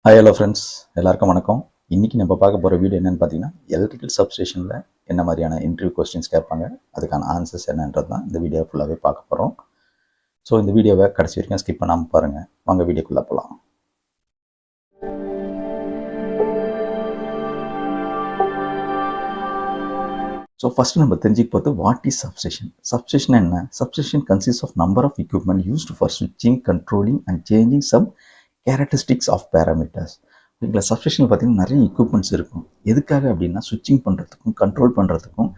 Hi hello friends, எல்லாருக்கும் வணக்கம். இன்றைக்கி நம்ம பார்க்க போகிற வீடியோ என்னென்னு பார்த்தீங்கன்னா, எலக்ட்ரிக்கல் சப்ஸ்டேஷனில் என்ன மாதிரியான இன்டர்வியூ கொஸ்டின்ஸ் கேட்பாங்க, அதுக்கான ஆன்சர்ஸ் என்னன்றது தான் இந்த வீடியோ ஃபுல்லாகவே பார்க்க போகிறோம். ஸோ இந்த வீடியோவை கடைசி வரைக்கும் ஸ்கிப் பண்ணாமல் பாருங்கள். வாங்க வீடியோக்குள்ளே போகலாம். ஸோ ஃபஸ்ட்டு நம்ம தெரிஞ்சுக்க போகிறது வாட் இஸ் சப்ஸ்டேஷன். சப்ஸ்டேஷன் என்ன? Substation consist of number of equipment used for ஸ்விட்சிங், controlling and changing some characteristics of parameters. ஓகேங்களா? சப்ஸ்டேஷனில் பார்த்தீங்கன்னா நிறைய எக்யூப்மெண்ட்ஸ் இருக்கும். எதுக்காக அப்படின்னா ஸ்விட்சிங் பண்ணுறதுக்கும் கண்ட்ரோல் பண்ணுறதுக்கும்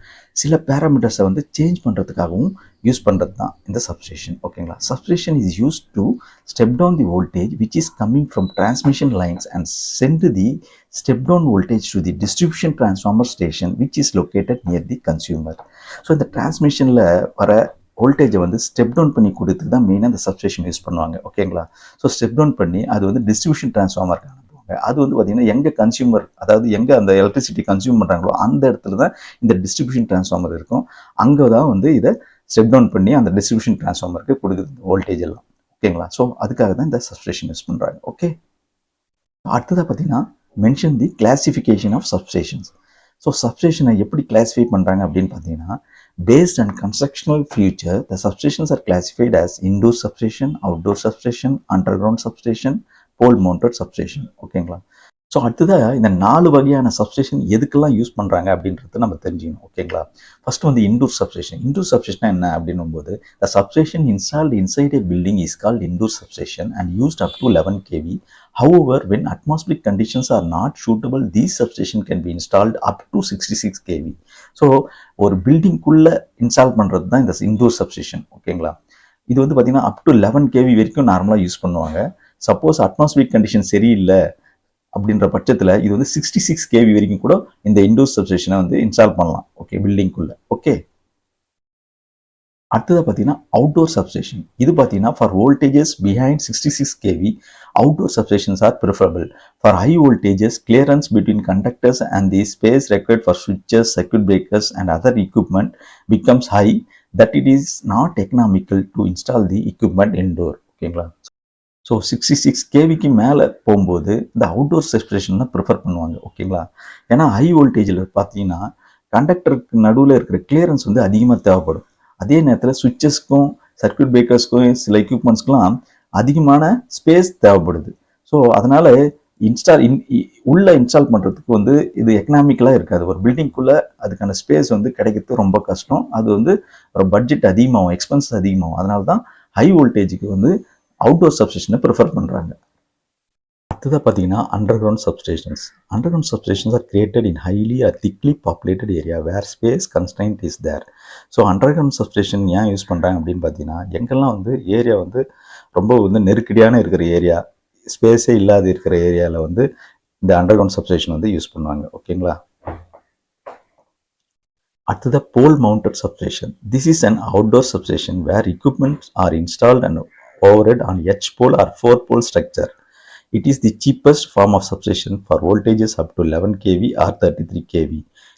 சில பேராமீட்டர்ஸை வந்து சேஞ்ச் பண்ணுறதுக்காகவும் யூஸ் பண்ணுறது தான் இந்த சப்ஸ்டேஷன். ஓகேங்களா? Substation is use to step down the voltage which is coming from transmission lines and send the step down voltage to the distribution transformer station which is located near the consumer. So இந்த டிரான்ஸ்மிஷனில் வர வோல்டேஜை வந்து step down பண்ணி கொடுத்து தான் மெயினாக இந்த சப்ஸ்டேஷன் யூஸ் பண்ணுவாங்க. ஓகேங்களா? ஸோ ஸ்டெப் டவுன் பண்ணி அது வந்து டிஸ்ட்ரிபியூஷன் டிரான்ஸ்ஃபார்மருக்கு அனுப்புவாங்க. அது வந்து பார்த்திங்கன்னா எங்கே கன்சியூமர், அதாவது எங்கே அந்த எலக்ட்ரிசிட்டி கன்சியூம் பண்ணுறாங்களோ அந்த இடத்துல தான் இந்த டிஸ்ட்ரிபியூஷன் டிரான்ஸ்ஃபார்மர் இருக்கும். அங்கே தான் வந்து இதை ஸ்டெப் டவுன் பண்ணி அந்த டிஸ்ட்ரிபியூஷன் டிரான்ஸ்ஃபார்மருக்கு கொடுக்குது வோல்டேஜ் எல்லாம். ஓகேங்களா? ஸோ அதுக்காக தான் இந்த சப்ஸ்டேஷன் யூஸ் பண்ணுறாங்க. ஓகே, அடுத்ததாக பார்த்தீங்கன்னா mention the classification of substations. So சப்ஸ்டேஷனை எப்படி கிளாஸிஃபை பண்ணுறாங்க அப்படின்னு பார்த்தீங்கன்னா, based on constructional feature, the substations are classified as indoor substation, outdoor substation, underground substation, pole mounted substation. ஓகேங்களா? ஸோ அடுத்ததாக இந்த 4 வகையான சப்ஸ்டேஷன் எதுக்கெல்லாம் யூஸ் பண்ணுறாங்க அப்படின்றத நம்ம தெரிஞ்சுக்கணும். ஓகேங்களா? ஃபர்ஸ்ட் வந்து இண்டோர் சப்ஸ்டேஷன். இண்டோர் சப்ஸ்டேஷன் என்ன அப்படின்னும் போது, the substation installed inside a building is called indoor substation and used up to 11 kV. However, when atmospheric conditions are not suitable, these substation can be installed up to 66 kV. So ஒரு பில்டிங்குள்ளே install பண்ணுறது தான் இந்த indoor substation. ஓகேங்களா? இது வந்து பார்த்தீங்கன்னா up to 11 kV வரைக்கும் நார்மலாக யூஸ் பண்ணுவாங்க. சப்போஸ் அட்மாஸ்பியரிக் கண்டிஷன் சரியில்லை அப்படின்ற பட்சத்தில் இது வந்து 66 kV வரைக்கும் கூட இந்த இண்டோர் சப்ஸ்டேஷனை வந்து இன்ஸ்டால் பண்ணலாம். ஓகே, பில்டிங்குள்ளே. ஓகே, அடுத்ததாக பார்த்தீங்கன்னா அவுட்டோர் சப்ஸ்டேஷன். இது பார்த்தீங்கன்னா for voltages behind 66 kV, outdoor substations are preferable. For high voltages, clearance between conductors and the space required for switches, circuit breakers and other equipment becomes high that it is not economical to install the equipment indoor. ஓகேங்களா? So 66 kVக்கு மேலே போகும்போது இந்த outdoor substation தான் prefer பண்ணுவாங்க. ஓகேங்களா? ஏன்னா high வோல்டேஜில் பார்த்தீங்கன்னா கண்டக்டருக்கு நடுவில் இருக்கிற கிளியரன்ஸ் வந்து அதிகமாக தேவைப்படும். அதே நேரத்தில் சுவிட்சஸ்க்கும் சர்க்யூட் பிரேக்கர்ஸ்க்கும் சில எக்யூப்மெண்ட்ஸ்க்கெலாம் அதிகமான ஸ்பேஸ் தேவைப்படுது. ஸோ அதனால் உள்ளே இன்ஸ்டால் பண்ணுறதுக்கு வந்து இது எக்கனாமிக்கலாக இருக்காது. ஒரு பில்டிங்குள்ளே அதுக்கான ஸ்பேஸ் வந்து கிடைக்கிறது ரொம்ப கஷ்டம். அது வந்து ஒரு பட்ஜெட் அதிகமாகும், எக்ஸ்பென்ஸ் அதிகமாகும். அதனால தான் ஹை வோல்டேஜுக்கு வந்து அவுட்டோர் சப்ஸ்டேஷனை ப்ரிஃபர் பண்ணுறாங்க. அடுத்ததாக பார்த்தீங்கன்னா underground substations. Underground substations are created in highly are thickly populated area where space constraint is there. So underground substation ஏன் யூஸ் பண்ணுறாங்க அப்படின்னு பார்த்தீங்கன்னா, எங்கெல்லாம் வந்து ஏரியா வந்து ரொம்ப வந்து நெருக்கடியான இருக்கிற ஏரியா, ஸ்பேஸே இல்லாத இருக்கிற ஏரியாவில் வந்து இந்த அண்டர்கிரவுண்ட் சப்ஸ்டேஷன் வந்து யூஸ் பண்ணுவாங்க. ஓகேங்களா? அடுத்ததாக pole mounted substation. This is an outdoor substation where equipments are installed and overhead on H pole or 4 pole structure. It is the cheapest form of substation for voltages up to 11 kV or 33 kV.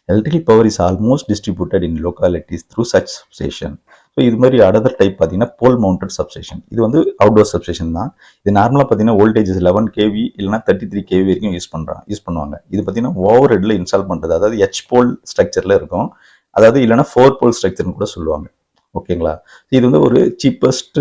Electrical power is almost distributed in localities through such substation. So இது மாதிரி அடர் type பார்த்தீங்கன்னா போல் mounted substation. இது வந்து outdoor substation தான். இது நார்மலாக பார்த்தீங்கன்னா வோல்டேஜஸ் 11 kV இல்லைனா 33 kV வரைக்கும் யூஸ் பண்ணுவாங்க. இது பார்த்தீங்கன்னா ஓவர் ஹெட்டில் இன்ஸ்டால் பண்ணுறது, அதாவது H போல் ஸ்ட்ரக்சரில் இருக்கும், அதாவது இல்லைனா 4 போல் ஸ்ட்ரக்சர்னு கூட சொல்லுவாங்க. ஓகேங்களா? இது வந்து ஒரு சீப்பஸ்ட்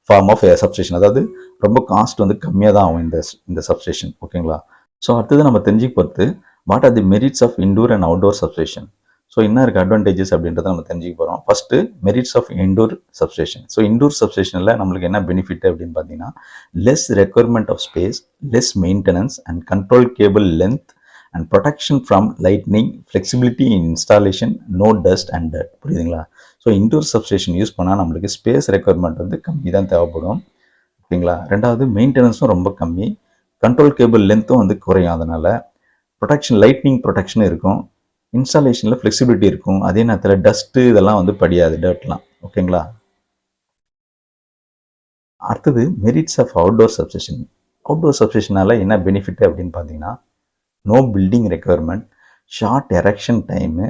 ஃபார்ம் ஆஃப் சப்ஸ்டேஷன், அதாவது ரொம்ப காஸ்ட் வந்து கம்மியாக தான் ஆகும் இந்த சப்ஸ்டேஷன். ஓகேங்களா? ஸோ அடுத்தது நம்ம தெரிஞ்சுக்க போகிறது what are the merits of indoor and outdoor substation. So என்ன இருக்குது அட்வான்டேஜஸ் அப்படின்றத நம்ம தெரிஞ்சுக்க போகிறோம். First merits of indoor substation. So indoor சப்ஸ்டேஷனில் நம்மளுக்கு என்ன பெனிஃபிட் அப்படின்னு பார்த்தீங்கன்னா, less requirement of space, less maintenance and control cable length and protection from lightning, flexibility in installation, no dust and dirt. புரியுதுங்களா? ஸோ இண்டோர் சப்ஸ்டேஷன் யூஸ் பண்ணால் நம்மளுக்கு space requirement வந்து கம்மி தான் தேவைப்படும். ஓகேங்களா? ரெண்டாவது மெயின்டெனன்ஸும் ரொம்ப கம்மி, கண்ட்ரோல் கேபிள் லென்த்தும் வந்து குறையும். அதனால் லைட்னிங் ப்ரொடெக்ஷன் இருக்கும், இன்ஸ்டாலேஷனில் ஃப்ளெக்சிபிலிட்டி இருக்கும், அதே நேரத்தில் டஸ்ட்டு இதெல்லாம் வந்து படியாது, டர்ட்லாம். ஓகேங்களா? அடுத்தது merits of outdoor substation. Outdoor சப்ஸ்டேஷனால் என்ன பெனிஃபிட் அப்படின்னு பார்த்தீங்கன்னா, no building requirement, short erection time,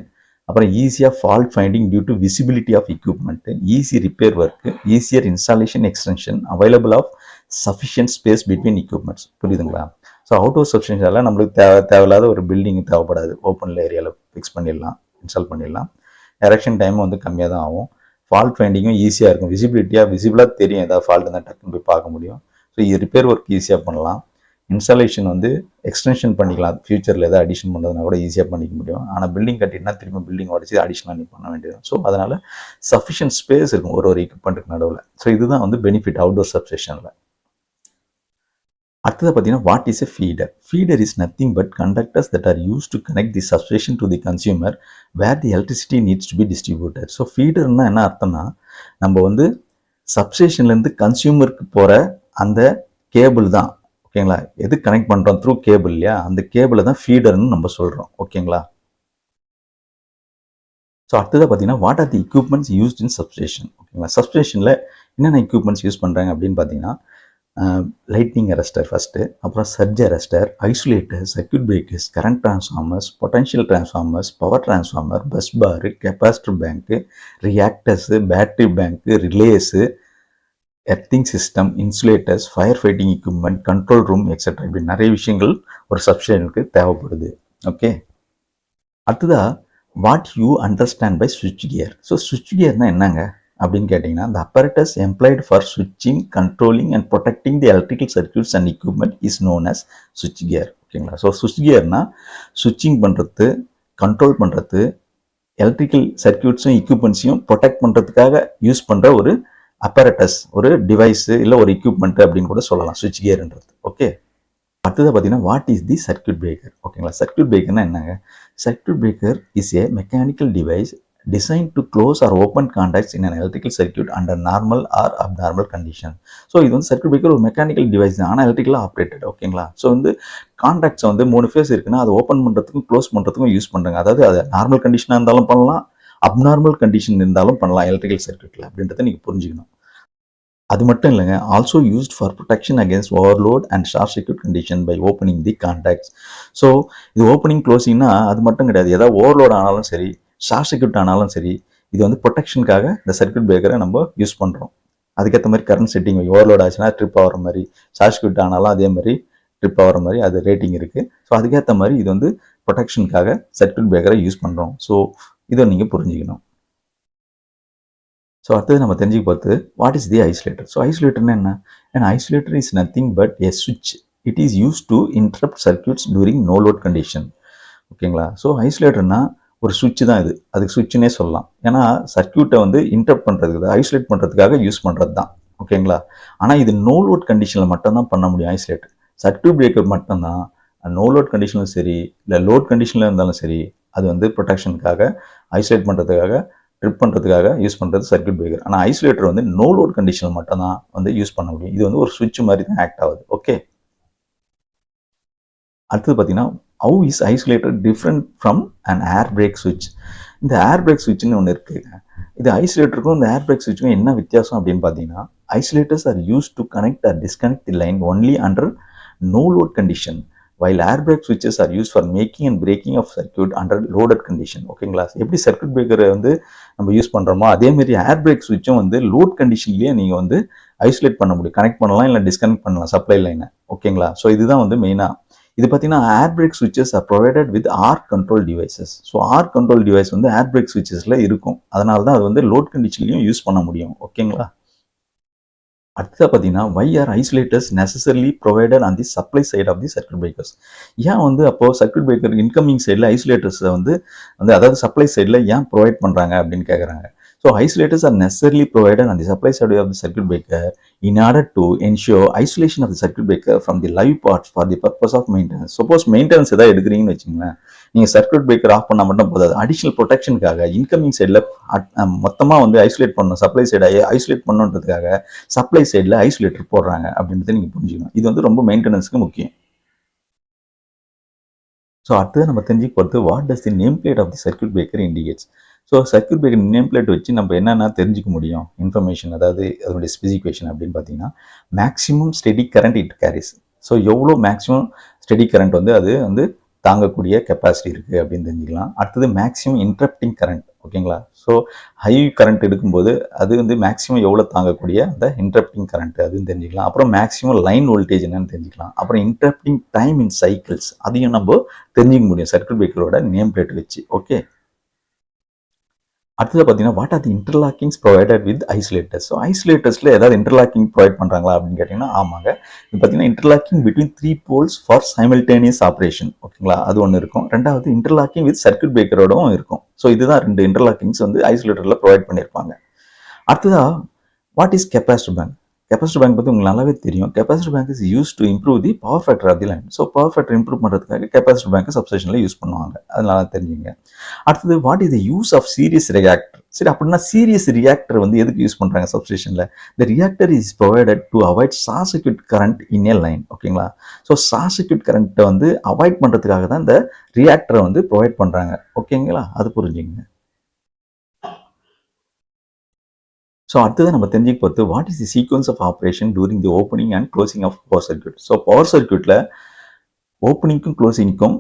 அப்புறம் ஈஸியாக fault finding due to visibility of equipment, easy repair work, easier installation extension, available of sufficient space between equipments. புரியுதுங்களா? So outdoor substation எல்லாம் நம்மளுக்கு தேவையில்லாத ஒரு பில்டிங் தேவைப்படாது. ஓப்பனில் ஏரியாவில் ஃபிக்ஸ் பண்ணிடலாம், இன்ஸ்டால் பண்ணிடலாம். எரெக்ஷன் டைம் வந்து கம்மியாக தான் ஆகும். ஃபால்ட் ஃபைண்டிங்கும் ஈஸியாக இருக்கும். விசிபிளாக தெரியும், ஏதாவது ஃபால்ட் இருந்தால் டக்குன்னு போய் பார்க்க முடியும். ஸோ இது ரிப்பேர் ஒர்க் ஈஸியாக பண்ணலாம். இன்ஸ்டாலேஷன் வந்து எக்ஸ்டென்ஷன் பண்ணிக்கலாம். ஃபியூச்சரில் எதாவது அடிஷன் பண்ணுறதுனா கூட ஈஸியாக பண்ணிக்க முடியும். ஆனால் பில்டிங் கட்டினா திரும்ப பில்டிங் உடச்சி அடிஷனாக நீ பண்ண வேண்டியது. ஸோ அதனால் சஃபிஷியன்ட் ஸ்பேஸ் இருக்கும் ஒரு எக்யூப்மெண்ட்டுக்கு நடுவில். ஸோ இதுதான் வந்து பெனிஃபிட் அவுட்டோர் சப்ஸ்டேஷனில். அடுத்தது பார்த்தீங்கன்னா, what is a feeder? Feeder is nothing but conductors that are use to connect the substation to the consumer where the electricity needs to be distributed. So ஃபீடர்னா என்ன அர்த்தம்னா, நம்ம வந்து சப்ஸ்டேஷன்லேருந்து கன்சியூமருக்கு போகிற அந்த கேபிள் தான். ஓகேங்களா? எது கனெக்ட் பண்ணுறோம் த்ரூ கேபிள் இல்லையா, அந்த கேபிளை தான் ஃபீடர்னு நம்ம சொல்கிறோம். ஓகேங்களா? ஸோ அடுத்ததாக பார்த்தீங்கன்னா, what are the equipments used in substation? ஓகேங்களா? சப்ஸ்டேஷனில் என்னென்ன எக்யூப்மெண்ட்ஸ் யூஸ் பண்ணுறாங்க அப்படின்னு பார்த்தீங்கன்னா, லைட்னிங் அரெஸ்டர் ஃபஸ்ட்டு, அப்புறம் surge arrester, isolator, circuit breakers, current transformers, potential transformers, power transformer, bus bar, capacitor bank, reactors, battery bank, relays, earthing system, insulators, fire fighting equipment, control room etcetera. இப்படி நிறைய விஷயங்கள் ஒரு சப்ஸ்டேஷனுக்கு தேவைப்படுது. Okay, அடுத்ததா what you understand by சுவிட்ச் gear? So சுவிட்ச் கியர்னா என்னங்க அப்படின்னு கேட்டிங்கன்னா, the apparatus employed for switching, controlling and protecting the electrical circuits and equipment is known as switch gear. ஓகேங்களா? ஸோ சுவிட்ச் கியர்னா ஸ்விட்சிங் பண்ணுறது, கண்ட்ரோல் பண்ணுறது, எலக்ட்ரிக்கல் சர்க்கியூட்ஸும் எக்யூப்மெண்ட்ஸையும் ப்ரொடெக்ட் பண்ணுறதுக்காக யூஸ் பண்ணுற ஒரு அப்பரேட்டஸ், ஒரு டிவைஸு இல்லை ஒரு எக்யூப்மெண்ட் அப்படின்னு கூட சொல்லலாம் சுவிட்ச் கியர்ன்றது. ஓகே, அடுத்தது பார்த்தீங்கன்னா, what is the circuit breaker? ஓகேங்களா? சர்க்யூட் பிரேக்கர்னா என்னங்க? Circuit breaker is a mechanical device designed to close or open contacts in an electrical circuit under normal or abnormal condition. So இது வந்து சர்க்யூட் பிரேக்கர் ஒரு mechanical device தான், ஆனால் எலக்ட்ரிக்கலாக operated. ஓகேங்களா? So வந்து contacts வந்து 3 ஃபேஸ் இருக்குன்னா அதை ஓப்பன் பண்ணுறதுக்கும் க்ளோஸ் பண்ணுறதுக்கும் யூஸ் பண்ணுறாங்க. அதாவது அது நார்மல் கண்டிஷனாக இருந்தாலும் பண்ணலாம், அப்நார்மல் கண்டிஷன் இருந்தாலும் பண்ணலாம் எலக்ட்ரிக்கல் சர்க்யூட்டில் அப்படின்றத நீங்கள் புரிஞ்சுக்கணும். அது மட்டும் இல்லைங்க, also used for protection against overload and short circuit condition by opening the contacts. So இது ஓப்பனிங் க்ளோசிங்னா அது மட்டும் கிடையாது, ஏதாவது ஓவர்லோட் ஆனாலும் சரி, ஷார்ட் சர்க்யூட் ஆனாலும் சரி, இது வந்து ப்ரொடெக்ஷனுக்காக இந்த சர்க்யூட் பிரேக்கரை நம்ம யூஸ் பண்ணுறோம். அதுக்கேற்ற மாதிரி கரண்ட் செட்டிங், ஓவர்லோட் ஆச்சுன்னா ட்ரிப் ஆகிற மாதிரி, ஷார்ட் சர்க்யூட் ஆனாலும் அதே மாதிரி ட்ரிப் ஆகிற மாதிரி அது ரேட்டிங் இருக்குது. ஸோ அதுக்கேற்ற மாதிரி இது வந்து ப்ரொடெக்ஷனுக்காக சர்க்யூட் பிரேக்கரை யூஸ் பண்ணுறோம். ஸோ இதை நீங்கள் புரிஞ்சுக்கணும். ஸோ அடுத்தது நம்ம தெரிஞ்சுக்க பார்த்து, what is the isolator? So ஐசோலேட்டர்னா என்ன? And isolator is nothing but a சுவிட்ச். It is use to interrupt circuits during no load condition. ஓகேங்களா? ஸோ ஐசோலேட்டர்னா ஒரு சுவிட்ச் தான் இது, அதுக்கு சுவிட்சுனே சொல்லலாம். ஏன்னா சர்க்யூட்டை வந்து இன்டரப்ட் பண்ணுறதுக்கு, ஐசோலேட் பண்ணுறதுக்காக யூஸ் பண்ணுறது தான். ஓகேங்களா? ஆனால் இது நோ லோட் கண்டிஷனில் மட்டும்தான் பண்ண முடியும் ஐசோலேட்டர். சர்க்யூட் பிரேக்கர் மட்டும்தான் நோ லோட் கண்டிஷனும் சரி, இல்லை லோட் கண்டிஷனில் இருந்தாலும் சரி, அது வந்து ப்ரொடெக்ஷனுக்காக, ஐசோலேட் பண்ணுறதுக்காக, ட்ரிப் பண்ணுறதுக்காக யூஸ் பண்ணுறது சர்க்யூட் பிரேக்கர். ஆனால் ஐசோலேட்டர் வந்து நோ லோட் கண்டிஷனில் மட்டும்தான் வந்து யூஸ் பண்ண முடியும். இது வந்து ஒரு சுவிட்ச் மாதிரி தான் ஆக்ட் ஆகுது. ஓகே, அடுத்தது பார்த்தீங்கன்னா, how is isolator different from an air brake switch? இந்த ஏர் பிரேக் சுவிட்ச்னு ஒன்று இருக்குங்க. இது ஐசோலேட்டருக்கும் இந்த ஏர் பிரேக் சுவிட்சுக்கும் என்ன வித்தியாசம் அப்படின்னு பார்த்தீங்கன்னா, isolators are use to connect or disconnect the line only under no load condition, while air break switches are use for making and breaking of circuit under loaded condition. ஓகேங்களா? எப்படி சர்க்யூட் பிரேக்கரை வந்து நம்ம use பண்ணுறோமோ அதேமாரி ஏர் break சுவிட்சும் வந்து load கண்டிஷன்லேயே நீங்கள் வந்து isolate பண்ண முடியும், கனெக்ட் பண்ணலாம், இல்லை டிஸ்கனெக்ட் பண்ணலாம் சப்ளை லைனை. ஓகேங்களா? ஸோ இதுதான் வந்து மெயினாக. இது பார்த்தீங்கன்னா, air break switches are provided with arc control devices. So arc control device வந்து ஏர் பிரேக் சுவிச்சஸில் இருக்கும். அதனால தான் அது வந்து லோட் கண்டிஷன்லையும் யூஸ் பண்ண முடியும். ஓகேங்களா? அடுத்ததாக பார்த்தீங்கன்னா, why are isolators necessarily provided on the supply side of the circuit breakers? ஏன் வந்து அப்போது சர்க்யூட் பிரேக்கர் இன்கமிங் சைடில் ஐசோலேட்டர்ஸை வந்து அதாவது சப்ளை சைடில் ஏன் ப்ரொவைட் பண்ணுறாங்க அப்படின்னு கேட்குறாங்க. So isolators are necessarily provided on the supply side of the circuit breaker in order to ensure isolation of the circuit breaker from the live parts for the purpose of maintenance. Suppose maintenance ஏதாவது எடுக்கிறீங்கன்னு வச்சுங்களேன், நீங்கள் circuit breaker of பண்ணால் மட்டும் போதாது, additional ப்ரொடெக்ஷனுக்காக incoming சைடில் மொத்தமாக வந்து isolate பண்ணணும், சப்ளை சைடை ஐசோலேட் பண்ணுன்றதுக்காக சப்ளை சைடில் ஐசோலேட்டர் போடுறாங்க அப்படின்றத நீங்கள் புரிஞ்சுக்கணும். இது வந்து ரொம்ப மெயின்டெனன்ஸுக்கு முக்கியம். ஸோ அடுத்தது நம்ம தெரிஞ்சுக்க போகிறது, what does the name plate of the circuit breaker indicates? So circuit breaker name plate வச்சு நம்ம என்னென்ன தெரிஞ்சிக்க முடியும் இன்ஃபர்மேஷன், அதாவது அதனுடைய ஸ்பெசிஃபிகேஷன் அப்படின்னு பார்த்தீங்கன்னா, maximum steady current it carries. So எவ்வளோ மேக்ஸிமம் ஸ்டெடி கரண்ட் வந்து அது வந்து தாங்கக்கூடிய கெப்பாசிட்டி இருக்குது அப்படின்னு தெரிஞ்சுக்கலாம். அடுத்தது மேக்ஸிமம் இன்டரப்டிங் கரண்ட், ஓகேங்களா. ஸோ ஹை கரண்ட் எடுக்கும்போது அது வந்து மேக்ஸிமம் எவ்வளோ தாங்கக்கூடிய அந்த இன்டரப்டிங் கரண்ட் அதுன்னு தெரிஞ்சுக்கலாம். அப்புறம் மேக்ஸிமம் லைன் வோல்டேஜ் என்னன்னு தெரிஞ்சுக்கலாம். அப்புறம் இன்டரப்டிங் டைம் இன் சைக்கிள்ஸ் அதையும் நம்ம தெரிஞ்சுக்க முடியும் சர்க்யூட் பிரேக்கரோட நேம் பிளேட் வச்சு. ஓகே. அடுத்தது பார்த்தீங்கன்னா what are the interlockings provided with isolators. So ஐசோலேட்டர்ஸில் ஏதாவது இன்டர்லாக்கிங் ப்ரொவைட் பண்ணுறாங்களா அப்படின்னு கேட்டிங்கன்னா ஆமாங்க. இது பார்த்தீங்கன்னா interlocking between 3 poles for simultaneous operation. ஓகேங்களா, அது ஒன்று இருக்கும். ரெண்டாவது இன்டர்லாக்கிங் வித் சர்க்யூட் பிரேக்கரோடும் இருக்கும். ஸோ இதுதான் 2 இன்டர்லாக்கிங்ஸ் வந்து ஐசோலேட்டரில் ப்ரொவைட் பண்ணியிருப்பாங்க. அடுத்ததா what is capacitor bank. Capacitor bank பற்றி உங்களுக்கு நல்லாவே தெரியும். Capacitor bank is use to improve the power factor of the line. So power factor improve பண்ணுறதுக்காக கெப்பாசிட்டர் பேங்க் சப்ஸ்டேஷனில் யூஸ் பண்ணுவாங்க. அதனால தெரிஞ்சுங்க. அடுத்தது what is the use of series reactor. சரி, அப்படின்னா சீரியஸ் ரியாக்டர் வந்து எதுக்கு யூஸ் பண்ணுறாங்க சப்ஸ்டேஷனில்? The reactor is provided to avoid short circuit current in a line. ஓகேங்களா. ஸோ ஷார்ட் சர்க்யூட் கரண்ட்டை வந்து அவாய்ட் பண்ணுறதுக்காக தான் இந்த ரியாக்டரை வந்து ப்ரொவைட் பண்ணுறாங்க. ஓகேங்களா, அது புரிஞ்சுங்க. ஸோ அடுத்தது நம்ம தெரிஞ்சுக்க போகிறது what is the sequence of operation during the opening and closing of power circuit. So power சர்க்யூட்டில் ஓப்பனிங்க்கும் க்ளோசிங்க்கும்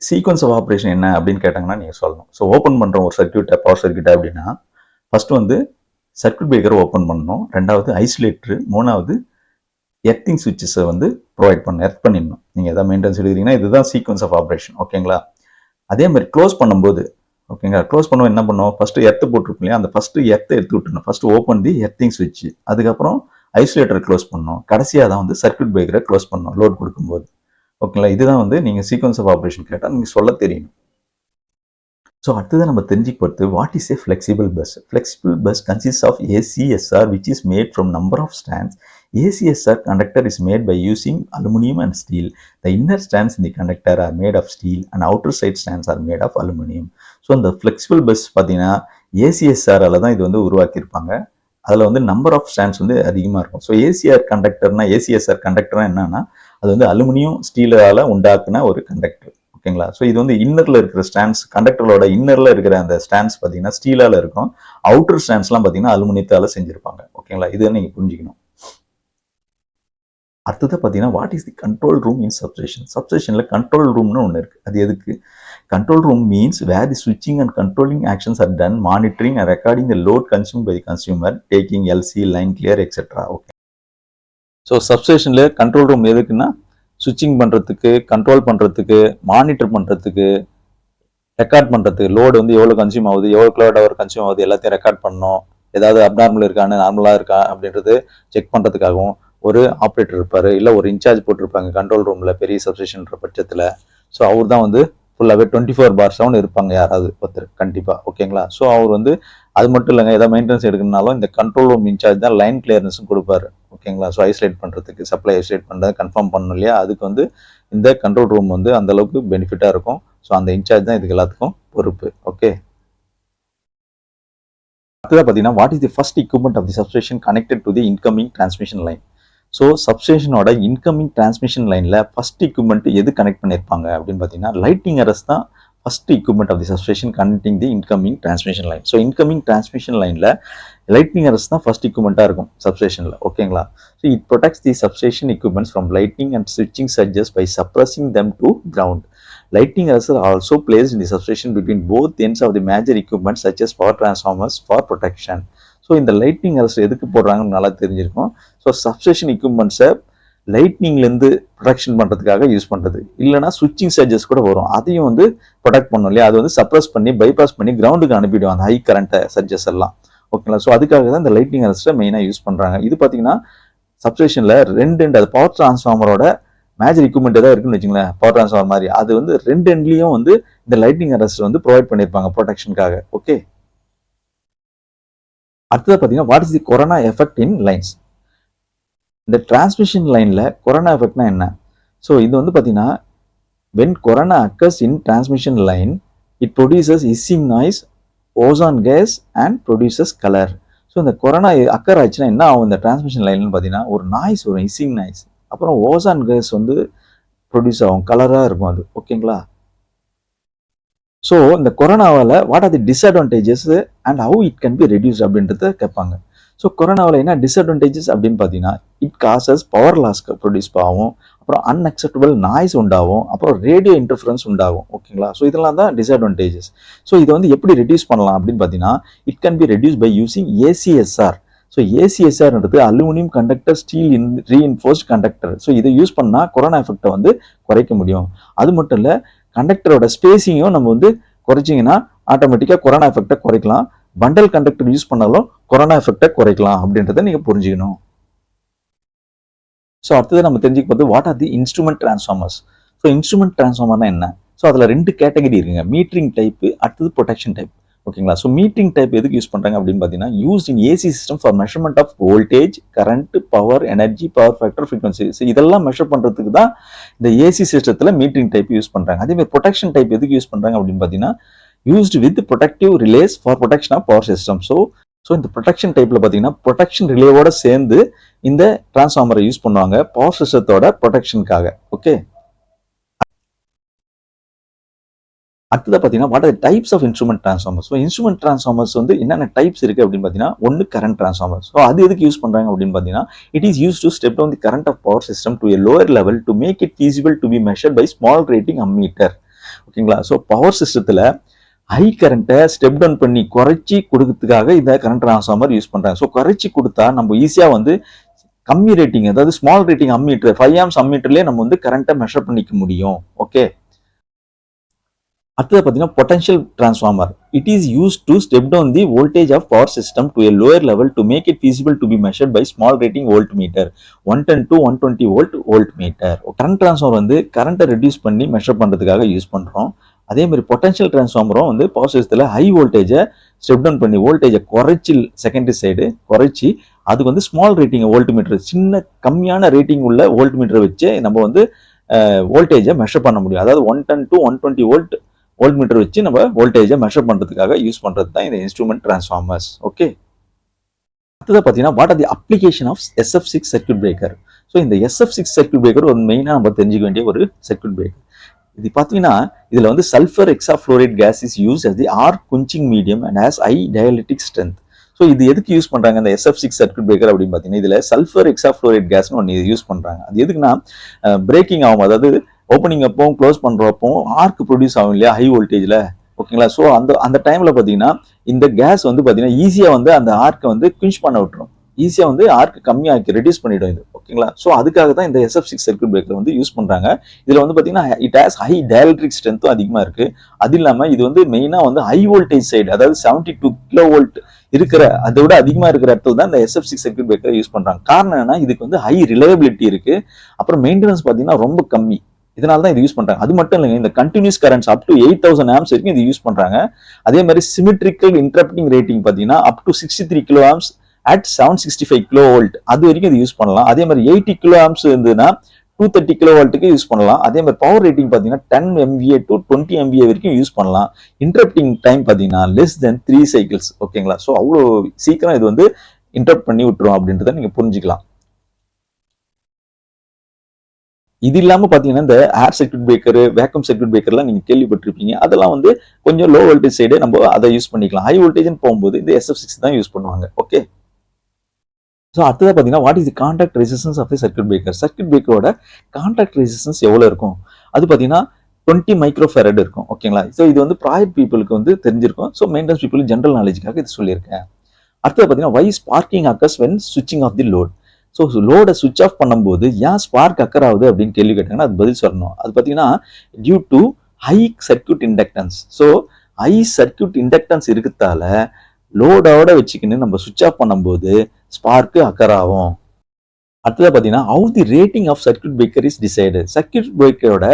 சீக்வன்ஸ் ஆஃப் ஆப்ரேஷன் என்ன அப்படின்னு கேட்டாங்கன்னா நீங்கள் சொல்லணும். ஸோ ஓப்பன் பண்ணுறோம் ஒரு சர்க்யூட்டை, பவர் சர்க்யூட்டை அப்படின்னா ஃபஸ்ட்டு வந்து சர்க்யூட் பிரேக்கரை ஓப்பன் பண்ணணும். ரெண்டாவது ஐசோலேட்டரு. மூணாவது எர்த்திங் சுவிட்சஸை வந்து ப்ரொவைட் எர்த் பண்ணிடணும். நீங்கள் எதாவது மெயின்டெனன்ஸ் எடுக்கிறீங்கன்னா இதுதான் சீக்வன்ஸ் ஆஃப் ஆப்ரேஷன். ஓகேங்களா. அதே மாதிரி க்ளோஸ் பண்ணும்போது ஓகேங்களா, க்ளோஸ் பண்ணுவோம் என்ன பண்ணுவோம், ஃபஸ்ட்டு எர்த்து போட்டிருப்போம் இல்லையா, அந்த ஃபஸ்ட்டு எர்த்தை எடுத்து விட்டுணும். ஃபஸ்ட்டு ஓப்பன் தி எர்த்திங் சுவிட்ச், அதுக்கப்புறம் ஐசோலேட்டரை க்ளோஸ் பண்ணணும், கடைசியாக தான் வந்து சர்க்யூட் பிரேக்கரை க்ளோஸ் பண்ணணும் லோட் கொடுக்கும்போது. ஓகேங்களா, இதுதான் வந்து நீங்கள் சீக்வன்ஸ் ஆஃப் ஆப்ரேஷன் கேட்டால் நீங்கள் சொல்ல தெரியணும். ஸோ அடுத்தது நம்ம தெரிஞ்சுக்கிறது what is a flexible bus. Flexible bus consist of ACSR which is made from number of strands. ACSR conductor is made by using aluminum and steel. The inner strands in the conductor are made of steel and outer side strands are made of aluminum. So இந்த flexible bus பார்த்தீங்கன்னா ஏசிஎஸ்ஆரால் தான் இது வந்து உருவாக்கியிருப்பாங்க. அதில் வந்து number of stands வந்து அதிகமாக இருக்கும். ஸோ ஏசிஎஸ்ஆர் கண்டக்டர்னா என்னன்னா அது வந்து அலுமினியம் ஸ்டீலால் உண்டாக்குன ஒரு கண்டக்டர். ஓகேங்களா. ஸோ இது வந்து இன்னரில் இருக்கிற ஸ்டாண்ட்ஸ், கண்டக்டரோட இன்னரில் இருக்கிற அந்த ஸ்டாண்ட்ஸ் பார்த்தீங்கன்னா ஸ்டீலால் இருக்கும். அவுட்டர் ஸ்டாண்ட்ஸ்லாம் பார்த்தீங்கன்னா அலுமினியத்தால் செஞ்சுருப்பாங்க. ஓகேங்களா, இது நீங்கள் புரிஞ்சுக்கணும். அடுத்தது பார்த்தீங்கன்னா what is the control room in substation. சப்ஸ்டேஷனில் கண்ட்ரோல் ரூம்னு ஒன்று இருக்குது. அது எதுக்கு? Control room means where the ஸ்விட்சிங் and controlling actions are done, monitoring and recording the load consume by the consumer, taking LC, line clear etcetera. Okay. So சப்ஸ்டேஷனில் control room எதுக்குன்னா ஸ்விட்சிங் பண்ணுறதுக்கு, கண்ட்ரோல் பண்ணுறதுக்கு, மானிட்டர் பண்ணுறதுக்கு, ரெக்கார்ட் பண்ணுறதுக்கு, load வந்து எவ்வளோ கன்சியூம் ஆகுது, எவ்வளோ கிலோவாட் ஹவர் கன்சியூம் ஆகுது எல்லாத்தையும் ரெக்கார்ட் பண்ணணும். ஏதாவது அப்நார்மல் இருக்கான்னு, நார்மலாக இருக்கா அப்படின்றது செக் பண்ணுறதுக்காகவும் ஒரு ஆப்ரேட்டர் இருப்பார், இல்லை ஒரு இன்சார்ஜ் போட்டிருப்பாங்க கண்ட்ரோல் ரூமில் பெரிய சப்ஸ்டேஷன்ற பட்சத்தில். ஸோ அவர் தான் வந்து ஃபுல்லாகவே 24/7 இருப்பாங்க யாராவது ஒருத்தர் கண்டிப்பாக. ஓகேங்களா. ஸோ அவர் வந்து அது மட்டும் இல்லைங்க, ஏதாவது மெயின்டெனன்ஸ் எடுக்கணும்னாலும் இந்த கண்ட்ரோல் ரூம் இன்சார்ஜ் தான் லைன் கிளியரன்ஸும் கொடுப்பாரு. ஓகேங்களா. ஸோ ஐசோலேட் பண்ணுறதுக்கு, சப்ளை ஐசோலேட் பண்ணுறது கன்ஃபார்ம் பண்ணணும் இல்லையா, அதுக்கு வந்து இந்த கண்ட்ரோல் ரூம் வந்து அந்த அளவுக்கு பெனிஃபிட்டாக இருக்கும். ஸோ அந்த இன்சார்ஜ் தான் இதுக்கு எல்லாத்துக்கும் பொறுப்பு. ஓகே. அடுத்ததாக பார்த்தீங்கன்னா what is the first equipment of the substation connected to the incoming transmission line. So சப்ஸ்டேஷனோட இன்கமிங் டிரான்ஸ்மிஷன் லைனில் ஃபர்ஸ்ட் எக்யூப்மெண்ட் எது கனெக்ட் பண்ணியிருப்பாங்க அப்படின்னு பார்த்தீங்கன்னா லைட்டிங் அரஸ் தான் first equipment of the substation connecting the incoming transmission line. So incoming transmission லைனில் lightning arrest தான் first எக்யூப்மெண்ட்டாக இருக்கும் சப்ஸ்டேஷனில். ஓகேங்களா. So it protects the substation equipments from lightning and ஸ்விட்சிங் surges by suppressing them to ground. Lighting arrays are also placed in the substation between both ends of the major equipment such as power transformers for protection. So இந்த lightning அரஸ் எதுக்கு போடுறாங்கன்னு நல்லா தெரிஞ்சிருக்கும். So substation எக்யூப்மெண்ட்ஸை லைட்னிங்லேருந்து protection பண்ணுறதுக்காக use பண்ணுறது, இல்லைனா ஸ்விட்சிங் surges கூட வரும், அதையும் வந்து ப்ரொடெக்ட் பண்ணணும் இல்லையா, அது வந்து சப்ரஸ் பண்ணி பைபாஸ் பண்ணி கிரவுண்டுக்கு அனுப்பிடுவோம் அந்த ஹை கரண்ட்டை சர்ஜஸ் எல்லாம். ஓகேங்களா. ஸோ அதுக்காக தான் இந்த லைட்னிங் அரஸ்ட்டை மெயினாக யூஸ் பண்ணுறாங்க. இது பார்த்தீங்கன்னா சப்ஸ்டேஷனில் ரெண்டு எண்ட், அது பவர் டிரான்ஸ்ஃபார்மரோட மேஜர் எக்யூப்மெண்ட் ஏதாவது இருக்குன்னு வச்சுங்களேன், பவர் டிரான்ஸ்ஃபார்மர் மாதிரி, அது வந்து ரெண்டு எண்ட்லையும் வந்து இந்த லைட்னிங் அரஸ்ட் வந்து ப்ரொவைட் பண்ணியிருப்பாங்க ப்ரொடெக்ஷனுக்காக. ஓகே. அடுத்தது பார்த்தீங்கன்னா what is the corona effect in lines. இந்த டிரான்ஸ்மிஷன் லைனில் கொரோனா எஃபெக்ட்னா என்ன? ஸோ இது வந்து பார்த்தீங்கன்னா when corona occurs in transmission line, it produces hissing noise, ozone gas and produces color. So இந்த கொரோனா அக்கர் ஆச்சுன்னா என்ன ஆகும் இந்த டிரான்ஸ்மிஷன் லைன்னு பார்த்தீங்கன்னா ஒரு நாய்ஸ் வரும், ஹிஸ்ஸிங் நாய்ஸ், அப்புறம் ஓசான் கேஸ் வந்து ப்ரொடியூஸ் ஆகும், கலராக இருக்கும் அது. ஓகேங்களா. ஸோ இந்த கொரோனாவால் what are the disadvantages and how it can be reduce அப்படின்றத கேட்பாங்க. ஸோ கொரோனாவில் என்ன டிஸ்அட்வான்டேஜஸ் அப்படின்னு பார்த்தீங்கன்னா it causes power loss produce ஆகும், அப்புறம் அன்அக்செப்டபிள் நாய்ஸ் உண்டாகும், அப்புறம் ரேடியோ இன்டர்ஃபரன்ஸ் உண்டாகும். ஓகேங்களா? ஸோ இதெல்லாம் தான் டிஸ்அட்வான்டேஜஸ். ஸோ இதை வந்து எப்படி ரெடியூஸ் பண்ணலாம் அப்படின்னு பார்த்தீங்கன்னா it can be reduce by using ACSR. So ஏசிஎஸ்ஆர்ன்றது aluminium conductor steel reinforced conductor. So இதை யூஸ் பண்ணால் கொரோனா எஃபெக்டை வந்து குறைக்க முடியும். அது மட்டும் இல்லை, கண்டக்டரோட ஸ்பேஸிங்கும் நம்ம வந்து குறைச்சிங்கன்னா ஆட்டோமேட்டிக்காக கொரோனா எஃபெக்டை குறைக்கலாம். பண்டல் கண்டக்டர் யூஸ் பண்ணாலும் கொரோனா எஃபெக்டை குறைக்கலாம் அப்படின்றத நீங்கள் புரிஞ்சுக்கணும். ஸோ அடுத்தது நம்ம தெரிஞ்சுக்க போது what are the instrument transformers. So instrument டிரான்ஸ்ஃபார்மர்னா என்ன? ஸோ அதில் 2 கேட்டகரி இருக்குங்க, மீட்டரிங் டைப்பு, அடுத்தது ப்ரொடெக்ஷன் டைப். ஓகேங்களா? ஸோ மீட்டரிங் டைப் எதுக்கு யூஸ் பண்ணுறாங்க அப்படின்னு பார்த்தீங்கன்னா used in AC system for measurement of voltage, current, power, energy, power factor, frequency. So இதெல்லாம் மெஷர் பண்ணுறதுக்கு தான் இந்த ஏசி சிஸ்டத்தில் மீட்டரிங் டைப் யூஸ் பண்ணுறாங்க. அதேமாதிரி ப்ரொடெக்ஷன் டைப் எதுக்கு யூஸ் பண்ணுறாங்க அப்படின்னு பார்த்தீங்கன்னா used with protective relays for protection of power system. So இந்த ப்ரொடெக்ஷன் டைப்பில் பார்த்தீங்கன்னா ப்ரொடெக்ஷன் ரிலேவோட சேர்ந்து இந்த டிரான்ஸ்ஃபார்மரை யூஸ் பண்ணுவாங்க பவர் சிஸ்டத்தோட ப்ரொடெக்ஷனுக்காக. ஓகே, அடுத்தது பார்த்தீங்கன்னா what are types of instrument transformers. So instrument transformers வந்து என்னென்ன டைப்ஸ் இருக்குது அப்படின்னு பார்த்தீங்கன்னா ஒன்று கரண்ட் டிரான்ஸ்ஃபார்மர். ஸோ அது எதுக்கு யூஸ் பண்ணுறாங்க அப்படின்னு பார்த்தீங்கன்னா it is use to step down the current of power system to a lower level to make it feasible to be measured by small rating ammeter. ஓகேங்களா? ஸோ பவர் சிஸ்டத்தில் high கரண்ட்டை step down பண்ணி குறைச்சி கொடுக்கறதுக்காக இந்த current transformer use பண்ணுறாங்க. So குறைச்சி கொடுத்தா நம்ம ஈஸியாக வந்து கம்மி ரேட்டிங், அதாவது ஸ்மால் ரேட்டிங் அம்மீட்டர் 5 ஆம்ஸ் அம்மீட்டர்லேயே நம்ம வந்து கரண்ட்டை மெஷர் பண்ணிக்க முடியும். ஓகே, அடுத்தது பார்த்தீங்கன்னா potential transformer. It is use to step down the voltage of power system to a lower level to make it feasible to be measured by small rating voltmeter 110 to 120 voltmeter. Current transformer வந்து கரண்ட்டை reduce பண்ணி measure பண்ணுறதுக்காக use பண்ணுறோம். அதே மாதிரி potential டிரான்ஸ்ஃபார்மரும் வந்து power சிஸ்டத்தில் high வோல்டேஜை ஸ்டெப் டவுன் பண்ணி வோல்டேஜை குறைச்சி செகண்டரி சைடு குறைச்சி அதுக்கு வந்து ஸ்மால் ரேட்டிங் வோல்ட் மீட்டர், சின்ன கம்மியான ரேட்டிங் உள்ள வோல்ட் மீட்டரை வச்சு நம்ம வந்து வோல்டேஜை மெஷர் பண்ண முடியும். அதாவது 110 to 120 வோல்ட் மீட்டர் வச்சு நம்ம வோல்டேஜை மெஷர் பண்ணுறதுக்காக யூஸ் பண்ணுறது தான் இந்த இன்ஸ்ட்ருமெண்ட் டிரான்ஸ்ஃபார்மர்ஸ். ஓகே, அடுத்தது பார்த்தீங்கன்னா what are the application of SF6 circuit breaker. So இந்த SF6 சர்க்யூட் பிரேக்கர் ஒரு மெயினாக நம்ம தெரிஞ்சுக்க வேண்டிய ஒரு சர்க்யூட் பிரேக்கர். இது பார்த்தீங்கன்னா இதில் வந்து sulphur hexafluoride gas is use as the arc quenching medium and has high dielectric strength. So இது எதுக்கு யூஸ் பண்ணுறாங்க இந்த SF6 சர்க்யூட் பிரேக்கர் அப்படின்னு பார்த்தீங்கன்னா இதில் சல்ஃபர் எக்ஸாஃப்ளோரைட் கேஸ்னு ஒன்று யூஸ் பண்ணுறாங்க. அது எதுக்குன்னா பிரேக்கிங் ஆகும், அதாவது ஓப்பனிங் அப்பவும் க்ளோஸ் பண்ணுறப்பவும் ஆர்க் ப்ரொடியூஸ் ஆகும் இல்லையா ஹை வோல்டேஜில். ஓகேங்களா? ஸோ அந்த டைமில் பார்த்தீங்கன்னா இந்த கேஸ் வந்து பார்த்தீங்கன்னா ஈஸியாக வந்து அந்த ஆர்க்கை வந்து குஞ்ச் பண்ண விட்டுரும், ஈஸியாக வந்து ஆர்க் கம்மியாக்கி ரெடியூஸ் பண்ணிடும் இது. ஓகேங்களா? ஸோ அதுக்காக தான் இந்த SF6 சர்க்யூட் பிரேக்கர் வந்து யூஸ் பண்ணுறாங்க. இதில் வந்து பார்த்தீங்கன்னா இட் ஹேஸ் ஹை டயலெக்ட்ரிக் ஸ்ட்ரென்த்தும் அதிகமாக இருக்குது. அது இல்லாமல் இது வந்து மெயினாக வந்து ஹை வோல்டேஜ் சைடு, அதாவது 72 kV இருக்கிற அதை விட அதிகமாக இருக்கிற இடத்துல தான் இந்த SF6 சர்க்யூட் பிரேக்கர் யூஸ் பண்ணுறாங்க. காரணம் என்னன்னா இதுக்கு வந்து ஹை ரிலையபிலிட்டி இருக்குது, அப்புறம் மெயின்டெனன்ஸ் பார்த்தீங்கன்னா ரொம்ப கம்மி. இதனால தான் இது யூஸ் பண்றாங்க. அது மட்டும் இல்லைங்க, இந்த continuous currents up to 8000 amps வரைக்கும் இது யூஸ் பண்றாங்க. அதே மாதிரி சிமெட்ரிக்கல் இன்டரப்டிங் ரேட்டிங் பார்த்தீங்கன்னா up to 63 kilo amps at 765 kilo volt அது வரைக்கும் இது யூஸ் பண்ணலாம். அதே மாதிரி 80 கிலோ ஆம்ஸ் இருந்ததுன்னா 230 கிலோ வோல்ட்டுக்கு யூஸ் பண்ணலாம். அதே மாதிரி பவர் ரேட்டிங் பார்த்தீங்கன்னா 10 MVA to 20 MVA வரைக்கும் யூஸ் பண்ணலாம். இன்டரப்டிங் டைம் பார்த்தீங்கன்னா less than 3 cycles. ஓகேங்களா? ஸோ அவ்வளோ சீக்கிரம் இது வந்து இன்டரப்ட் பண்ணி விட்டுரும் அப்படின்றத நீங்க புரிஞ்சுக்கலாம். இது இல்லாமல் பார்த்தீங்கன்னா இந்த ஏர் சர்க்யூட் பிரேக்கர், வேக்கம் சர்க்யூட் பிரேக்கர்லாம் நீங்கள் கேள்விப்பட்டிருப்பீங்க. அதெல்லாம் வந்து கொஞ்சம் லோ வோல்டேஜ் சைடு நம்ம அதை யூஸ் பண்ணிக்கலாம். ஹை வோல்டேஜ்னு போகும்போது இந்த SF6 தான் யூஸ் பண்ணுவாங்க. ஓகே, ஸோ அடுத்ததாக பார்த்தீங்கன்னா what is the contact resistance of the circuit breaker. Circuit பிரேக்கரோட கான்டாக்ட் ரெசிஸ்டன்ஸ் எவ்வளோ இருக்கும்? அது பார்த்தீங்கன்னா 20 மைக்ரோஃபெரட் இருக்கும். ஓகேங்களா? ஸோ இது வந்து ப்ராயர் பீப்புளுக்கு வந்து தெரிஞ்சிருக்கும். ஸோ மெயின்டெனன்ஸ் பீப்புளுக்கு ஜென்ரல் நாலேஜுக்காக இது சொல்லியிருக்கேன். அடுத்தது பார்த்தீங்கன்னா why sparking occurs when switching off the load. So லோடை சுவிச் ஆஃப் பண்ணும்போது ஏன் ஸ்பார்க் அக்கர் ஆகுது அப்படின்னு கேள்வி கேட்டாங்கன்னா அது பதில் சொல்லணும். அது பார்த்தீங்கன்னா due to high circuit inductance. So high circuit inductance இருக்கிறதால லோடோட வச்சுக்கின்னு நம்ம சுவிச் ஆஃப் பண்ணும்போது ஸ்பார்க்கு அக்கர் ஆகும். அடுத்தது பார்த்தீங்கன்னா how the rating of circuit breaker is decide. Circuit பிரேக்கரோட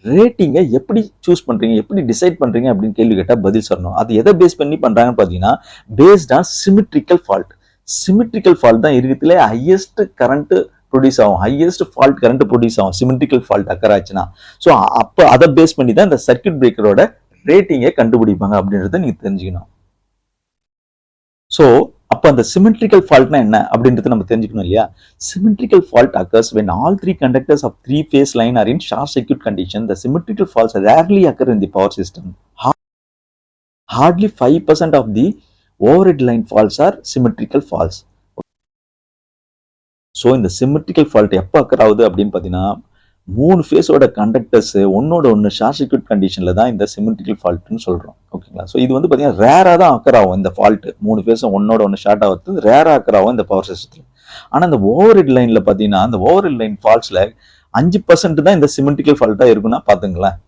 ரேட்டிங்கை எப்படி சூஸ் பண்ணுறீங்க, எப்படி டிசைட் பண்ணுறீங்க அப்படின்னு கேள்வி கேட்டால் பதில் சொல்லணும். அது எதை பேஸ் பண்ணி பண்ணுறாங்கன்னு பார்த்தீங்கன்னா based on symmetrical fault. Symmetrical fault தான் இருக்கிறதுல ஹையஸ்ட் கரண்ட் ப்ரொடியூஸ் ஆகும், ஹையஸ்ட் ஃபால்ட் கரண்ட் ப்ரொடியூஸ் ஆகும் சிமெட்ரிக்கல் ஃபால்ட் அக்கர் ஆச்சுன்னா. ஸோ அப்போ அதை பேஸ் பண்ணி தான் இந்த சர்க்யூட் பிரேக்கரோட ரேட்டிங்கை கண்டுபிடிப்பாங்க அப்படின்றத நீங்கள் தெரிஞ்சுக்கணும். ஸோ அப்போ அந்த சிமெட்ரிக்கல் ஃபால்ட்னா என்ன அப்படின்றத நம்ம தெரிஞ்சுக்கணும் இல்லையா? Symmetrical fault occurs when all 3 conductors of 3-phase line are in short circuit condition. The symmetrical faults rarely occur in the power system. Hardly 5% of the overhead line faults are symmetrical faults. So இந்த symmetrical fault எப்போ occur ஆகுது அப்படின்னு பார்த்தீங்கன்னா 3 ஃபேஸோட conductors ஒன்னோட ஒன்று short circuit கண்டிஷனில் தான் இந்த சிமெட்ரிக்கல் ஃபால்ட்னு சொல்கிறோம். ஓகேங்களா? ஸோ இது வந்து பார்த்தீங்கன்னா ரேராக தான் அக்கர் ஆகும். இந்த ஃபால்ட் 3 ஃபேஸும் ஒன்னோட ஒன்று ஷார்ட் ஆகிறது ரேராக அக்கர் ஆகும் இந்த பவர் சிஸ்டத்தில். ஆனால் இந்த ஓவர் ஹெட் லைனில் பார்த்தீங்கன்னா அந்த ஓவர் ஹெட் லைன் ஃபால்ட்ஸில் 5% தான் இந்த சிமெட்ரிக்கல் ஃபால்ட்டாக இருக்குன்னா பார்த்துங்களேன்.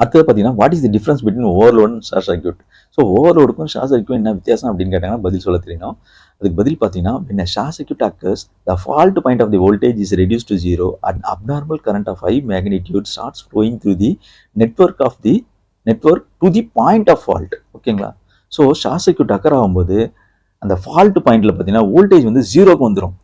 அடுத்தது பார்த்தீங்கன்னா what is the difference between overload and short circuit. So ஓவர்லோடுக்கும் ஷார்ட் சர்க்யூட் என்ன வித்தியாசம் அப்படின்னு கேட்டாங்கன்னா பதில் சொல்ல தெரியணும். அதுக்கு பதில் பார்த்தீங்கன்னா when a short circuit occurs, the fault point of the voltage is reduced to zero and abnormal current of high magnitude starts flowing through the network to the point of fault. ஓகேங்களா? So short circuit occur ஆகும்போது அந்த fault பாயிண்ட்ல பார்த்தீங்கன்னா voltage வந்து ஜீரோக்கு வந்துடும்.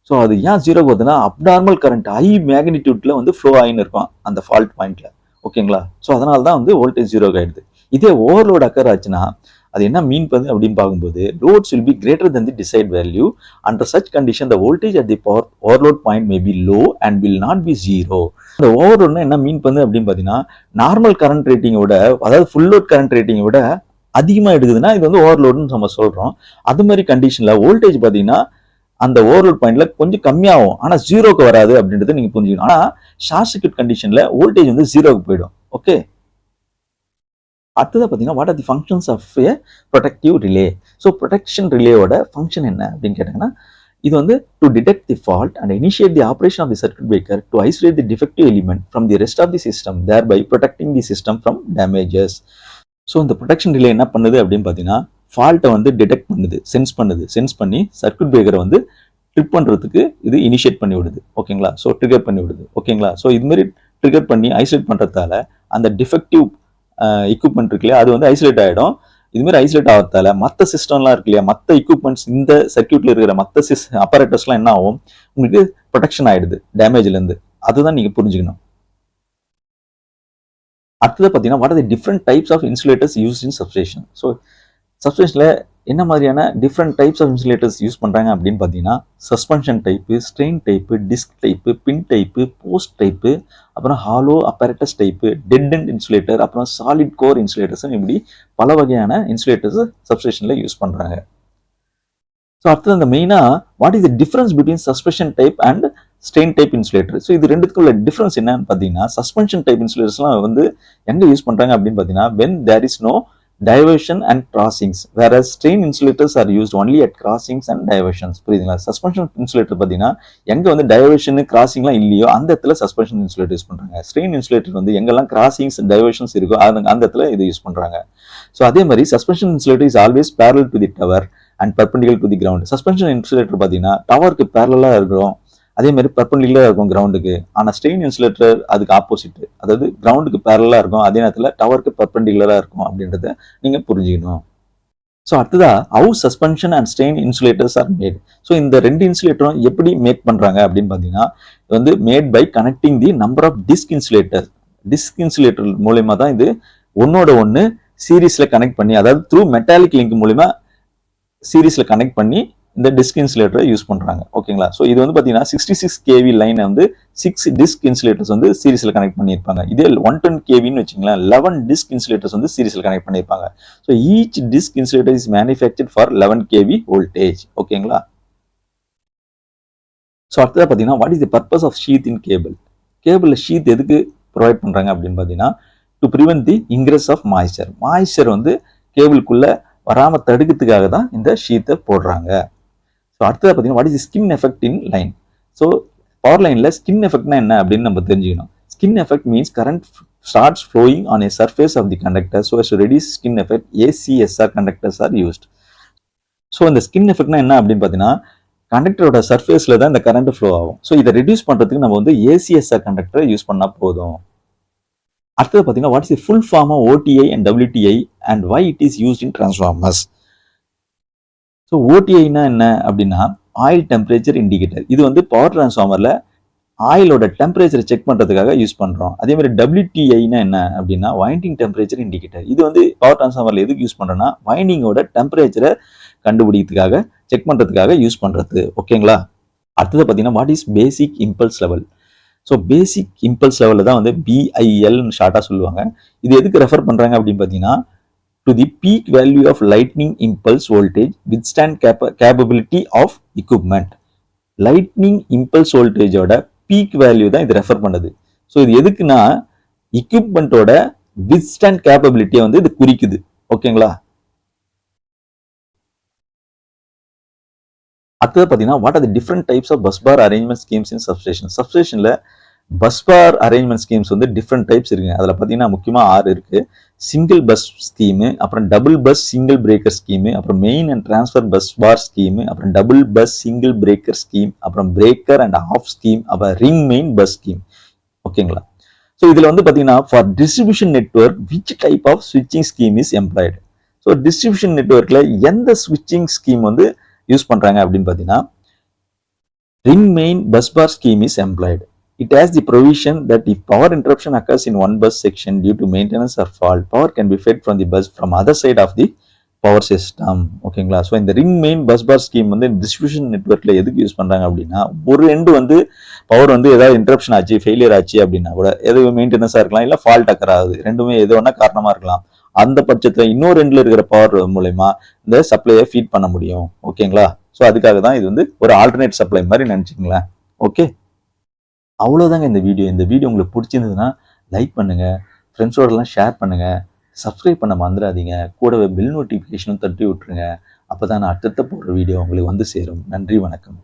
So அது ஏன் ஜீரோக்கு வருதுன்னா அப்நார்மல் கரண்ட் ஹை மேக்னிடியூட்ல வந்து ஃப்ளோ ஆகின்னு இருக்கும் அந்த ஃபால்ட் பாயிண்ட்ல. ஓகேங்களா? ஸோ அதனால தான் வந்து வோல்டேஜ் ஜீரோக்கு ஆயிடுது. இதே ஓவர்லோட் அக்கர் ஆச்சுன்னா அது என்ன மீன் பண்ணுது அப்படின்னு பார்க்கும்போது loads will be greater than the decide value. Under such condition the voltage at the power overload point may be low and will not be zero. இந்த ஓவர்லோட்னா என்ன மீன் பண்ணுது அப்படின்னு பார்த்தீங்கன்னா நார்மல் கரண்ட் ரேட்டிங்கோட, அதாவது ஃபுல் லோட் கரண்ட் ரேட்டிங்கை விட அதிகமாக எடுக்குதுன்னா இது வந்து ஓவர்லோடுன்னு நம்ம சொல்கிறோம். அது மாதிரி கண்டிஷனில் வோல்டேஜ் பார்த்தீங்கன்னா அந்த ஓவர்லோட் பாயிண்ட்ல கொஞ்சம் கம்மியாகும், ஆனால் ஜீரோக்கு வராது அப்படின்றத நீங்கள் புரிஞ்சுக்கணும். ஆனால் ஷார்ட் சர்க்யூட் கண்டிஷனில் வோல்டேஜ் வந்து ஜீரோக்கு போயிடும். ஓகே, அடுத்ததாக பார்த்தீங்கன்னா what are the functions of a protective relay. So protection ரிலேயோட ஃபங்க்ஷன் என்ன அப்படின்னு கேட்டாங்கன்னா இது வந்து to detect the fault and initiate the operation of the circuit breaker to isolate the defective element from the rest of the system thereby protecting the system from damages. So இந்த protection relay என்ன பண்ணுது அப்படின்னு பார்த்தீங்கன்னா ஃபால்ட்டை வந்து detect பண்ணுது, sense பண்ணி circuit பிரேக்கரை வந்து trip பண்ணுறதுக்கு இது இனிஷியேட் பண்ணி விடுது. ஓகேங்களா? ஸோ ட்ரிகர் பண்ணி விடுது. ஓகேங்களா? ஸோ இதுமாரி ட்ரிகர் பண்ணி ஐசோலேட் பண்ணுறதால அந்த டிஃபெக்டிவ் எக்யூப்மெண்ட் இருக்கு இல்லையா அது வந்து ஐசோலேட் ஆகிடும். இதுமாரி ஐசோலேட் ஆகிறதால மற்ற சிஸ்டம்லாம் இருக்கு இல்லையா, மற்ற எக்யூப்மெண்ட்ஸ் இந்த சர்க்யூட்ல இருக்கிற மற்ற அப்பரேட்டர்ஸ்லாம் என்ன ஆகும், உங்களுக்கு ப்ரொடெக்ஷன் ஆகிடுது டேமேஜ்லேருந்து. அதுதான் நீங்கள் புரிஞ்சுக்கணும். அடுத்தது பார்த்தீங்கன்னா what are the different types of insulators use in substation. So சப்ஸ்டேஷனில் என்ன மாதிரியான different types of insulators use பண்ணுறாங்க அப்படின்னு பார்த்தீங்கன்னா suspension type, strain type, disc type, pin type, post type, அப்புறம் hollow apparatus type, dead end insulator, அப்புறம் solid core insulators, இப்படி பல வகையான இன்சுலேட்டர்ஸ் சப்ஸ்டேஷனில் யூஸ் பண்ணுறாங்க. ஸோ அடுத்தது அந்த மெயினாக what is the difference between suspension type and strain type insulator. So இது ரெண்டுத்துக்கும் உள்ள டிஃபரன்ஸ் என்னன்னு பார்த்தீங்கன்னா சஸ்பென்ஷன் டைப் இன்சுலேட்டர்ஸ்லாம் வந்து எங்கே யூஸ் பண்ணுறாங்க அப்படின்னு பார்த்தீங்கன்னா when there is no diversion and crossings, whereas strain insulators are used only at crossings and diversions. புரியுதுங்களா? சஸ்பென்ஷன் இன்சுலேட்டர் பார்த்தீங்கன்னா எங்கே வந்து டைவர்ஷன் கிராசிங்லாம் இல்லையோ அந்த இடத்துல சஸ்பென்ஷன் இன்சுலேட்டர் யூஸ் பண்ணுறாங்க. ஸ்ட்ரெயின் இன்சுலேட்டர் வந்து எங்கெல்லாம் கிராசிங்ஸ் டைவர்ஷன்ஸ் இருக்கோ அந்த இடத்துல இது யூஸ் பண்ணுறாங்க. ஸோ அதே மாதிரி suspension insulator is always parallel to the tower and perpendicular to the ground. Suspension insulator பார்த்தீங்கன்னா டவருக்கு பேரலாக இருக்கிறோம், அதே மாதிரி பர்பெண்டிகுலராக இருக்கும் கிரவுண்டுக்கு. ஆனால் ஸ்ட்ரெயின் இன்சுலேட்டர் அதுக்கு ஆப்போசிட், அதாவது கிரவுண்டுக்கு பேரலாக இருக்கும், அதே நேரத்தில் டவருக்கு பர்பெண்டிகுலராக இருக்கும் அப்படின்றத நீங்கள் புரிஞ்சுக்கணும். ஸோ அடுத்ததா how suspension and strain insulators are made. So இந்த ரெண்டு இன்சுலேட்டரும் எப்படி மேக் பண்ணுறாங்க அப்படின்னு பார்த்தீங்கன்னா வந்து made by connecting the number of disc insulator. Disc insulator மூலயமா தான் இது ஒன்னோட ஒன்று சீரீஸில் கனெக்ட் பண்ணி, அதாவது த்ரூ மெட்டாலிக் லிங்க் மூலிமா சீரீஸில் கனெக்ட் பண்ணி இந்த டிஸ்க் இன்சுலேட்டரை யூஸ் பண்ணுறாங்க. ஓகேங்களா? ஸோ இது வந்து பார்த்தீங்கன்னா 66 kV லைனை வந்து 6 டிஸ்க் இன்சுலேட்டர்ஸ் வந்து சீரீஸில் கனெக்ட் பண்ணியிருப்பாங்க. இதே 110 kVன்னு வச்சுங்களேன் 11 டிஸ்க் இன்சுலேட்டர்ஸ் வந்து சீரீஸில் கனெக்ட் பண்ணியிருப்பாங்க. So each disc insulator is manufactured for 11 kV voltage. ஓகேங்களா? ஸோ அடுத்ததாக பார்த்தீங்கன்னா what is the purpose of sheath in cable. கேபிளில் ஷீத் எதுக்கு ப்ரொவைட் பண்ணுறாங்க அப்படின்னு பார்த்தீங்கன்னா to prevent the ingress of moisture வந்து கேபிளுக்குள்ளே வராமல் தடுக்கிறதுக்காக தான் இந்த ஷீத்தை போடுறாங்க. ஸோ அடுத்தது பார்த்தீங்கன்னா what is skin effect in line. So power லைனில் ஸ்கின் எஃபெக்ட்னா என்ன அப்படின்னு நம்ம தெரிஞ்சுக்கணும். Skin effect means current starts flowing on a surface of the conductor. So to reduce skin effect ACSR conductors are used. So இந்த skin எஃபெக்ட்னா என்ன அப்படின்னு பார்த்தீங்கன்னா கண்டக்டரோட சர்ஃபேஸில் தான் இந்த கரண்ட் ஃப்ளோ ஆகும். ஸோ இதை ரெடியூஸ் பண்ணுறதுக்கு நம்ம வந்து ACSR கண்டக்டரை யூஸ் பண்ணால் போதும். அடுத்தது பார்த்தீங்கன்னா what is full form of OTI and WTI and why it is used in transformers. So ஓடிஐனா என்ன அப்படின்னா ஆயில் டெம்பரேச்சர் இண்டிகேட்டர். இது வந்து பவர் டிரான்ஸ்ஃபார்மரில் ஆயிலோட டெம்பரேச்சரை செக் பண்ணுறதுக்காக யூஸ் பண்ணுறோம். அதே மாதிரி WTIனா என்ன அப்படின்னா வைண்டிங் டெம்பரேச்சர் இண்டிகேட்டர். இது வந்து பவர் டிரான்ஸ்ஃபார்மரில் எதுக்கு யூஸ் பண்ணுறோன்னா வைண்டிங்கோட டெம்பரேச்சரை கண்டுபிடிக்கிறதுக்காக செக் பண்ணுறதுக்காக யூஸ் பண்ணுறது. ஓகேங்களா? அடுத்தது பார்த்தீங்கன்னா what is basic impulse level. So basic impulse லெவலில் தான் வந்து BILன்னு ஷார்ட்டாக சொல்லுவாங்க. இது எதுக்கு ரெஃபர் பண்ணுறாங்க அப்படின்னு பார்த்தீங்கன்னா to the peak value of lightning impulse voltage withstand capability of equipment. Lightning impulse வோல்டேஜோட பீக் வேல்யூ தான் இது ரெஃபர் பண்ணுது. ஸோ இது எதுக்குன்னா எக்யூப்மெண்ட்டோட வித்ஸ்டாண்ட் கேப்பபிலிட்டியை வந்து இது குறிக்குது. ஓகேங்களா? அடுத்தது பார்த்தீங்கன்னா what are the different types of bus bar arrangement schemes in substation. சப்ஸ்டேஷனில் பஸ் பார் அரேஞ்ச்மெண்ட் ஸ்கீம்ஸ் வந்து டிஃப்ரெண்ட் டைப்ஸ் இருக்குங்க. அதில் பார்த்தீங்கன்னா முக்கியமாக 6 இருக்கு. சிங்கிள் பஸ் ஸ்கீமு, அப்புறம் double bus single breaker scheme, அப்புறம் main and transfer bus bar scheme, அப்புறம் double bus single breaker scheme, அப்புறம் பிரேக்கர் அண்ட் ஆஃப் ஸ்கீம், அப்புறம் ரிங் மெயின் பஸ் ஸ்கீம். ஓகேங்களா? ஸோ இதில் வந்து பார்த்தீங்கன்னா for distribution network which type of ஸ்விட்சிங் scheme is employed. So distribution நெட்வொர்க்கில் எந்த ஸ்விட்சிங் ஸ்கீம் வந்து யூஸ் பண்ணுறாங்க அப்படின்னு பார்த்தீங்கன்னா ring main bus bar scheme is employed. It has the provision that if power interruption occurs in one bus section due to maintenance or fault, power can be fed from the bus from other side of the power system. ஓகேங்களா? So இந்த ring main bus bar scheme வந்து distribution நெட்வொர்க்ல எதுக்கு use பண்றாங்க அப்படின்னா ஒரு end வந்து power வந்து ஏதாவது இன்டரப்ஷன் ஆச்சு ஃபெயிலியர் ஆச்சு அப்படின்னா கூட எது மெயின்டெனன்ஸா இருக்கலாம், இல்லை ஃபால்ட் அக்கர் ஆகுது, ரெண்டுமே எது ஒன்றா காரணமா இருக்கலாம். அந்த பட்சத்தில் இன்னொரு எண்டில் இருக்கிற பவர் மூலயமா இந்த சப்ளையை ஃபீட் பண்ண முடியும். ஓகேங்களா? ஸோ அதுக்காக தான் இது வந்து ஒரு ஆல்டர்னேட் சப்ளை மாதிரி நினைச்சுங்களேன். ஓகே, அவ்வளோதாங்க இந்த வீடியோ. இந்த வீடியோ உங்களுக்கு பிடிச்சிருந்ததுன்னா லைக் பண்ணுங்க, ஃப்ரெண்ட்ஸோடலாம் ஷேர் பண்ணுங்க, சப்ஸ்கிரைப் பண்ண மறந்துடாதீங்க. கூடவே பெல் நோட்டிஃபிகேஷனும் தட்டி விட்டுருங்க. அப்போ தான் நான் அடுத்தடுத்த போடுற வீடியோ உங்களுக்கு வந்து சேரும். நன்றி, வணக்கம்.